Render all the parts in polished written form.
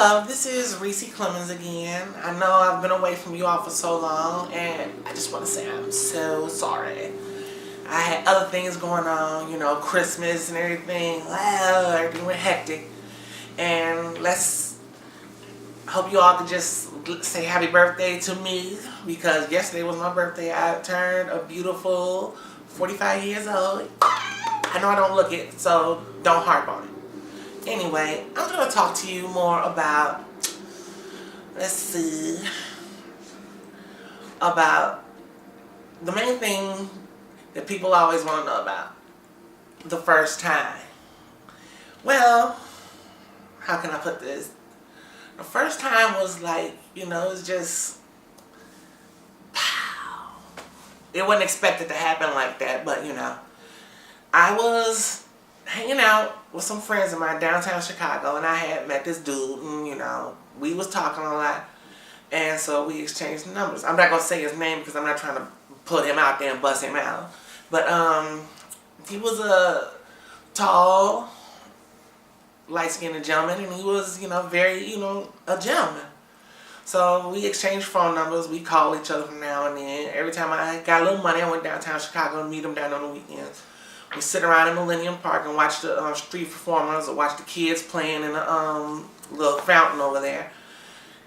Hello, this is Reese Clemens again. I know I've been away from you all for so long, and I just want to say I'm so sorry. I had other things going on, Christmas and everything. Wow, everything went hectic. And hope you all could just say happy birthday to me, because yesterday was my birthday. I turned a beautiful 45 years old. I know I don't look it, so don't harp on it. Anyway, I'm going to talk to you more about, about the main thing that people always want to know about. The first time. Well, how can I put this? The first time was like, it's just, pow. It wasn't expected to happen like that, but I was hanging out with some friends of mine downtown Chicago, and I had met this dude, and we was talking a lot, and so we exchanged numbers. I'm not gonna say his name because I'm not trying to put him out there and bust him out, but he was a tall, light-skinned gentleman, and he was very a gentleman. So we exchanged phone numbers. We called each other from now and then. Every time I got a little money, I went downtown Chicago and meet him down on the weekends. We sit around in Millennium Park and watch the street performers, or watch the kids playing in the little fountain over there,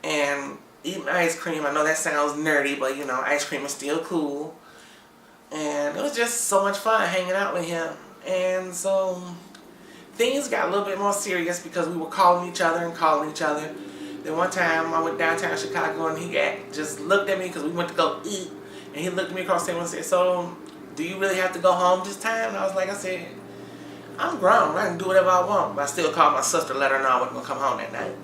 and eating ice cream. I know that sounds nerdy, but ice cream is still cool. And it was just so much fun hanging out with him. And so things got a little bit more serious because we were calling each other. Then one time I went downtown Chicago, and he just looked at me because we went to go eat, and he looked at me across the table and said, "So, do you really have to go home this time?" And I said, I'm grown. I can do whatever I want. But I still called my sister, let her know I wasn't going to come home that night.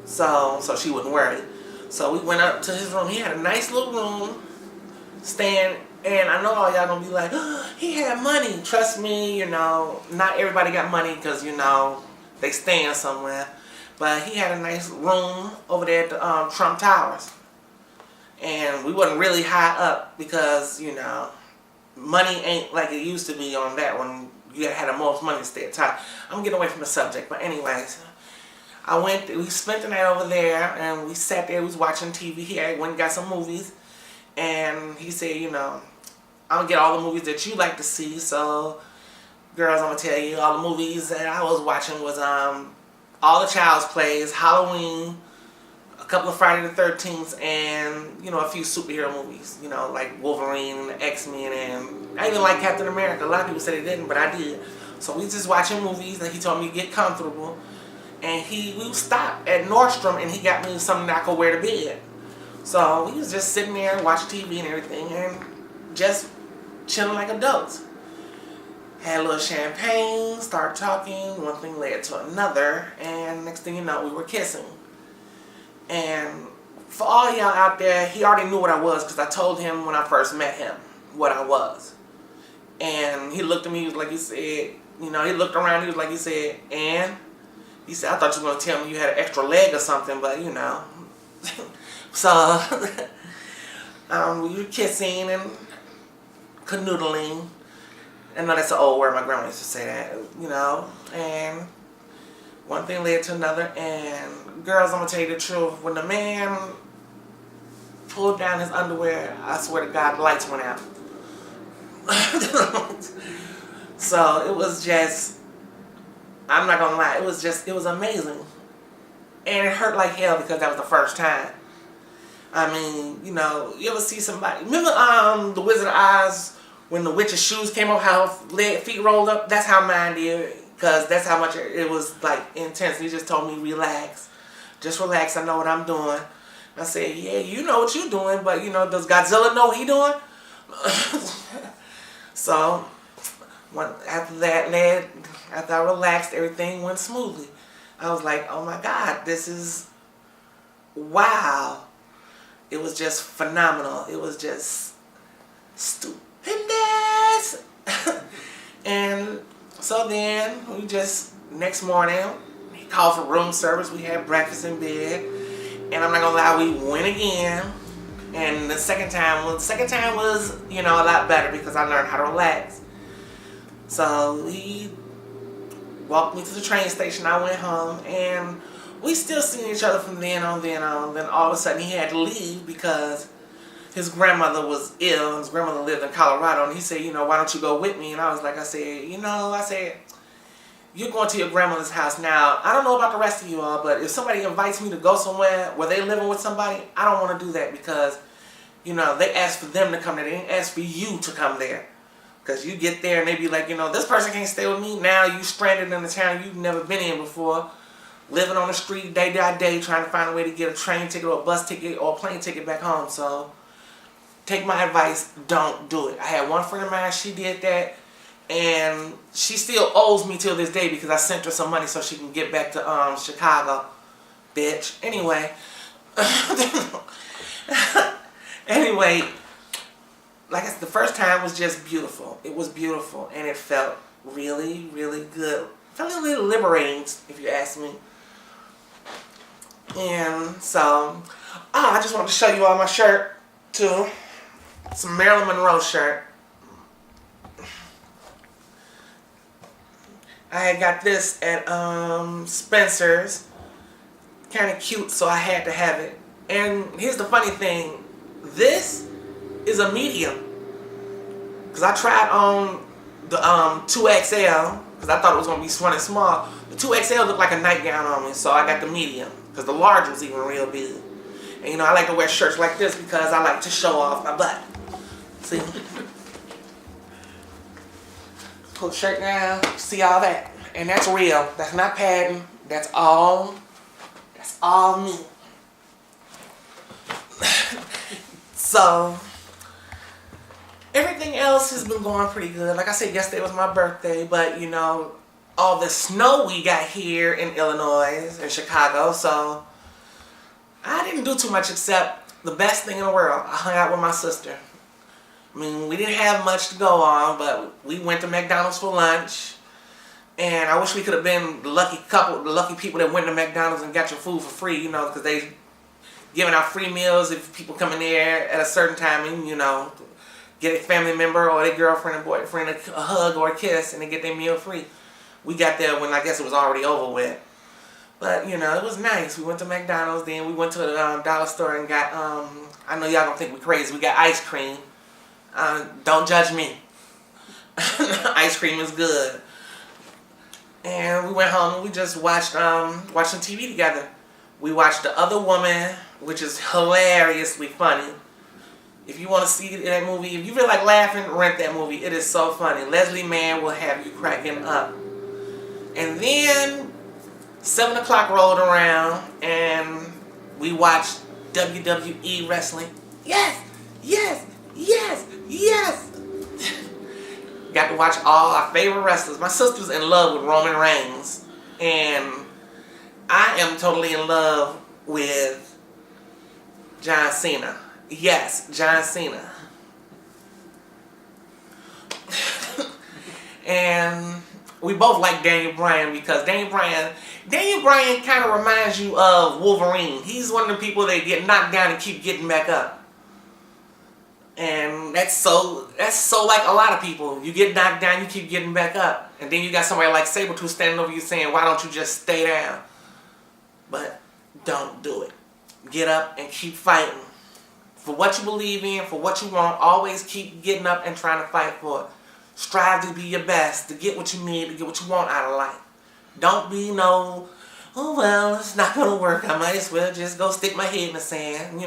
So she wouldn't worry. So we went up to his room. He had a nice little room, staying, and I know all y'all going to be like, oh, he had money. Trust me, not everybody got money because, they staying somewhere. But he had a nice room over there at the Trump Towers. And we wasn't really high up because, money ain't like it used to be on that one. You had the most money to stay at top. I'm getting away from the subject, but anyways, we spent the night over there, and we sat there. We was watching TV. He went and got some movies, and he said, I'm gonna get all the movies that you like to see. So, girls, I'm gonna tell you, all the movies that I was watching was all the Child's Plays, Halloween, a couple of Friday the 13th, and a few superhero movies, like Wolverine, X-Men, and I even like Captain America. A lot of people said they didn't, but I did. So we just watching movies, and he told me to get comfortable, and we stopped at Nordstrom, and he got me something that I could wear to bed. So we was just sitting there watching TV and everything, and just chilling like adults. Had a little champagne, started talking, one thing led to another, and next thing you know, we were kissing. And for all y'all out there, he already knew what I was because I told him when I first met him what I was. And he looked at me, he was like, he said, he looked around, he was like, he said, and? He said, I thought you were going to tell me you had an extra leg or something, but So, we were kissing and canoodling. I know that's an old word, my grandma used to say that, and one thing led to another, and girls, I'm going to tell you the truth. When the man pulled down his underwear, I swear to God, the lights went out. So it was just, I'm not going to lie, it was amazing. And it hurt like hell because that was the first time. I mean, you ever see somebody, remember The Wizard of Oz, when the witch's shoes came off, how feet rolled up? That's how mine did. Because that's how much it was, like, intense. He just told me, relax. Just relax. I know what I'm doing. I said, yeah, you know what you're doing, but, does Godzilla know what he's doing? So, after I relaxed, everything went smoothly. I was like, oh, my God, this is, wow. It was just phenomenal. It was just stupendous. And so then, next morning, he called for room service. We had breakfast in bed. And I'm not going to lie, we went again. And the second time was, a lot better because I learned how to relax. So he walked me to the train station. I went home. And we still seen each other from then on. Then all of a sudden he had to leave because his grandmother was ill. His grandmother lived in Colorado, and he said, why don't you go with me? And I was like, I said, you're going to your grandmother's house now. I don't know about the rest of you all, but if somebody invites me to go somewhere where they're living with somebody, I don't want to do that because, they asked for them to come there. They didn't ask for you to come there. Because you get there and they be like, this person can't stay with me. Now you stranded in a town you've never been in before. Living on the street day by day, trying to find a way to get a train ticket or a bus ticket or a plane ticket back home. So, take my advice, don't do it. I had one friend of mine, she did that. And she still owes me till this day because I sent her some money so she can get back to Chicago. Bitch. Anyway. Anyway, like I said, the first time was just beautiful. It was beautiful. And it felt really, really good. It felt a little liberating, if you ask me. And so, I just wanted to show you all my shirt, too. It's a Marilyn Monroe shirt. I had got this at Spencer's. Kind of cute, so I had to have it. And here's the funny thing. This is a medium. Because I tried on the 2XL, because I thought it was going to be running small. The 2XL looked like a nightgown on me, so I got the medium. Because the large was even real big. And I like to wear shirts like this because I like to show off my butt. See? Pull the shirt down, see all that. And that's real. That's not padding. That's all me. So, everything else has been going pretty good. Like I said, yesterday was my birthday, but all the snow we got here in Illinois and Chicago, so I didn't do too much except the best thing in the world. I hung out with my sister. I mean, we didn't have much to go on, but we went to McDonald's for lunch. And I wish we could have been the lucky people that went to McDonald's and got your food for free, because they giving out free meals if people come in there at a certain time and, get a family member or their girlfriend or boyfriend a hug or a kiss and they get their meal free. We got there when I guess it was already over with. But, it was nice. We went to McDonald's, then we went to the dollar store and got, I know y'all gonna think we crazy, we got ice cream. Don't judge me. Ice cream is good. And we went home and we just watched some TV together. We watched The Other Woman, which is hilariously funny. If you want to see that movie, if you feel like laughing, rent that movie. It is so funny. Leslie Mann will have you cracking up. And then 7 o'clock rolled around and we watched WWE wrestling. Yes! Yes! Yes! Yes! Got to watch all our favorite wrestlers. My sister's in love with Roman Reigns. And I am totally in love with John Cena. Yes, John Cena. And we both like Daniel Bryan because Daniel Bryan kind of reminds you of Wolverine. He's one of the people that get knocked down and keep getting back up. And that's so like a lot of people. You get knocked down, you keep getting back up. And then you got somebody like Sabretooth standing over you saying, why don't you just stay down? But don't do it. Get up and keep fighting. For what you believe in, for what you want, always keep getting up and trying to fight for it. Strive to be your best, to get what you need, to get what you want out of life. Don't be oh well, it's not going to work. I might as well just go stick my head in the sand,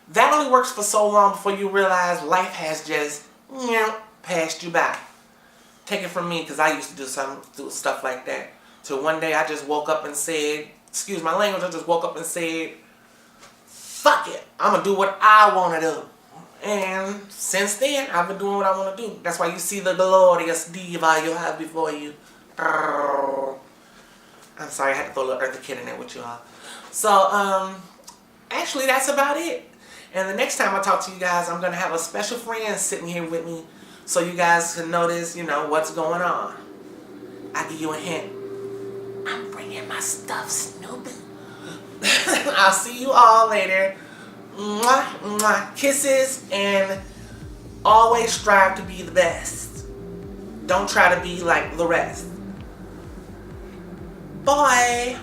That only works for so long before you realize life has just, passed you by. Take it from me, because I used to do stuff like that. Till one day I just woke up and said, excuse my language, I just woke up and said, fuck it, I'm going to do what I want to do. And since then, I've been doing what I want to do. That's why you see the glorious diva you have before you. I'm sorry, I had to throw a little Eartha Kitt in there with you all. So, actually, that's about it. And the next time I talk to you guys, I'm going to have a special friend sitting here with me so you guys can notice, what's going on. I'll give you a hint. I'm bringing my stuff, Snoopy. I'll see you all later. Mwah, mwah. Kisses, and always strive to be the best. Don't try to be like the rest. Bye.